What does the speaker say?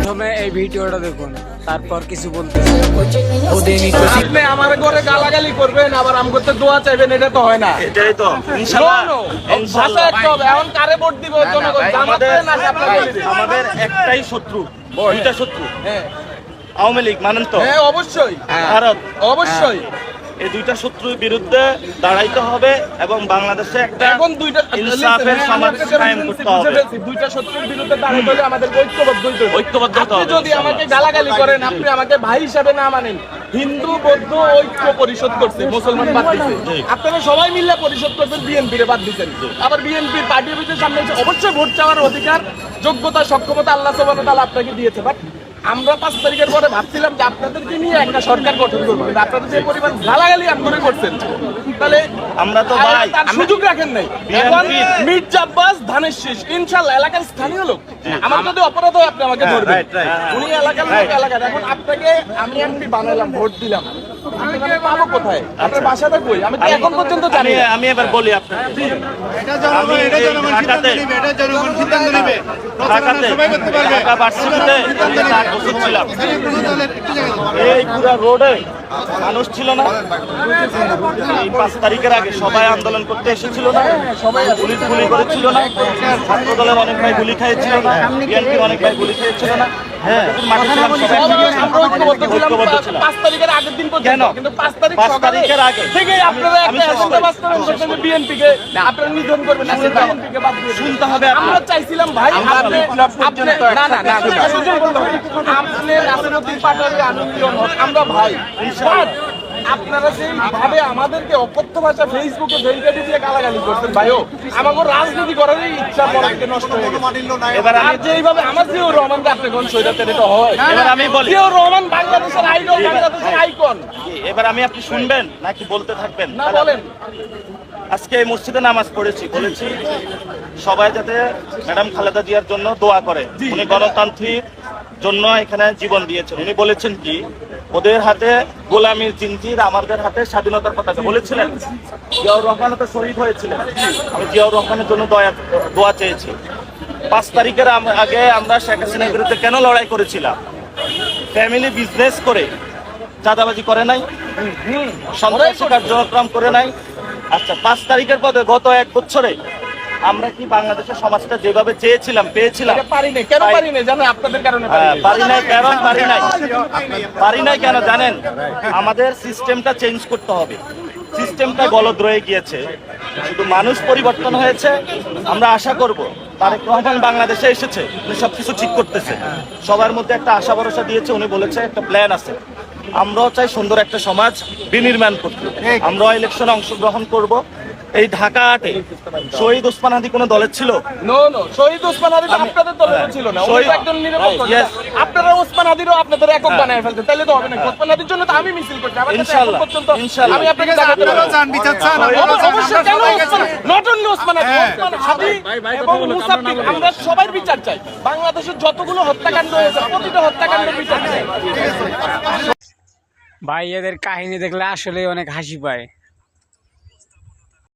প্রথমে এই ভিডিওটা দেখুন, তারপর কিছু বলতে। আপনি আমার ঘরে গালাগালি করবেন আবার আম করতে দোয়া চাইবেন, এটা তো হয় না। এটাই তো ইনশাআল্লাহ ভাষা একটা হবে। এখন কারে ভোট দিব জনগণ? আমাদের জামাতে না আপনারা বলে দিন। আমাদের একটাই শত্রু, দুইটা শত্রু। হ্যাঁ আওয়ামী লীগ মানেন তো? হ্যাঁ অবশ্যই, ভারত। অবশ্যই। এই দুইটা শত্রুর বিরুদ্ধে দাঁড়াইতে হবে এবং বাংলাদেশে একটা এখন দুইটা ইনসাফের সমাজ কায়েম করতে হবে। দুইটা শত্রুর বিরুদ্ধে দাঁড়াতে হলে আমাদের ঐক্যবদ্ধ হতে হবে। ঐক্যবদ্ধ হতে আপনি হবে যদি আমাকে গালাগালি করেন, আপনি আমাকে ভাই হিসাবে না মানেন, হিন্দু বৌদ্ধ ঐক্য পরিষদ করছে, মুসলমান বাদ দিচ্ছে। আপনারা সবাই মিলে পরিষদ করবেন, বিএনপির বাদ দিচ্ছেন। আবার বিএনপির পার্টি অফিসের সামনে এসে অবশ্যই ভোট চাওয়ার অধিকার, যোগ্যতা, সক্ষমতা আল্লাহ সুবহানাহু ওয়া তাআলা আপনাকে দিয়েছে। বাট আমরা 5 তারিখের পরে ভাবছিলাম যে আপনাদেরকে নিয়ে একটা সরকার গঠন করবো, কিন্তু আপনারা যে পরিমাণ গালাগালি আপনারা করছেন, তাহলে আমরা তো ভাই তার সুযোগ রাখেন নাই। এখন মির্জা আব্বাস ধানের শীষ, ইনশাআল্লাহ এলাকার স্থানীয় লোক। আমার যদি অপরাধ হয় আপনি আমাকে ধরবেন, উনি এলাকার লোক, এলাকার। এখন আপনাকে আমি এমপি বানাইলাম, ভোট দিলাম, আপনাকে পাবো কোথায়? আপনার বাসাটা কই? আমি তো এখন পর্যন্ত জানি না। আমি এবার বলি আপনাকে, আমি ঢাকাতে ঢাকা ভার্সিটিতে 4 বছর ছিলাম। এই পুরো রোডে মানুষ ছিল না? এই 5 তারিখের আগে সবাই আন্দোলন করতে এসেছিল না? সবাই পুলিশ গুলি করেছিল না? ছাত্র দলের অনেক ভাই গুলি খেয়েছিল না? বিএনপির অনেক ভাই গুলি খেয়েছিল না? হ্যাঁ, মাঠে ছিলাম, সবাই ঐক্যবদ্ধ ছিলাম। 5 তারিখের আগের দিন পর্যন্ত। কেন? কিন্তু 5 তারিখ 5 সকালে তারিখের আগে থেকেই আপনারা একটা এজেন্ডা বাস্তবায়ন করছেন যে বিএনপিকে আপনারা নিধন করবেন, বিএনপিকে বাদ দিয়ে শুনতে হবে। আমরা চাইছিলাম ভাই আপনি না না না আপনি রাজনৈতিক পার্টি আন্দোলন আমরা ভাই, আপনারা যেই ভাবে আমাদেরকে অকথ্য ভাষা ফেসবুকে ভেরিফাইড দিয়ে গালাগালি করতেন ভাইও, আমাকে রাজনীতি করার ইচ্ছা মনকে নষ্ট হয়ে গেছে। এবার আমি যেইভাবে আমার জিয়াউর রহমান আপনি কোন সৈরাতের এটা হয়? এবার আমি বলি, জিয়াউর রহমান বাংলাদেশের আইডল, বাংলাদেশের আইকন। এবার আমি আপনি শুনবেন নাকি বলতে থাকবেন? না বলেন। আজকে এই মসজিদে নামাজ পড়েছি, বলেছি সবাই যাতে ম্যাডাম খালেদা জিয়ার জন্য দোয়া করে। উনি গণতান্ত্রিক জন্য এখানে জীবন দিয়েছেন। উনি বলেছেন কি, ওদের হাতে গোলামীর জিনজির, আমাদের হাতে স্বাধীনতার পতাকা। বলেছিলেন জিয়াউর রহমান তো শহীদ হয়েছিলেন, আমি জিয়াউর রহমানের জন্য দোয়া চেয়েছি। 5 তারিখের আগে আমরা শেখ হাসিনার বিরুদ্ধে কেন লড়াই করেছিলাম? ফ্যামিলি বিজনেস করে চাঁদাবাজি করে নাই, সন্ত্রাসী কার্যক্রম করে নাই। আচ্ছা, 5 তারিখের পরে গত 1 বছরে আমরা কি বাংলাদেশের সমাজটা যেভাবে চেয়েছিলাম পেয়েছিলাম? পারি নাই। কেন পারি নাই জানেন? আপনাদের কারণে পারি নাই। কারণ পারি নাই কেন জানেন? আমাদের সিস্টেমটা চেঞ্জ করতে হবে। সিস্টেমটা গলদ রয়ে গিয়েছে, শুধু মানুষ পরিবর্তন হয়েছে। আমরা আশা করব তারেক রহমান বাংলাদেশে এসেছে, উনি সবকিছু ঠিক করতেছে। সবার মধ্যে একটা আশা ভরসা দিয়েছে, উনি বলেছে একটা প্ল্যান আছে। আমরাও চাই সুন্দর একটা সমাজ বিনির্মাণ করতে। আমরাও ইলেকশনে অংশগ্রহণ করব। এই ঢাকা 8-এ শহীদ ওসমান হাদি কোন দলের ছিল? নো নো, শহীদ ওসমান হাদি আপনাদের দলের ছিল না। উনি একজন নিরপেক্ষ। আপনারা ওসমান হাদিরও আপনাদের একক বানায় ফেলতে, তাইলে তো হবে না। ওসমান হাদির জন্য তো আমি মিছিল করছি। আমার কাছে এখন পর্যন্ত আমি আপনাকে দেখাতে পারবো। জান বিচার চান, অবশ্যই কেন নট অনলি ওসমান হাদি, ওসমান হাদি এবং মুসাফির, আমরা সবাই বিচার চাই। বাংলাদেশের যতগুলো হত্যাকাণ্ড হয়েছে প্রতিটা হত্যাকাণ্ডের বিচার চাই। ভাই এদের কাহিনী দেখলে আসলে অনেক হাসি পায়।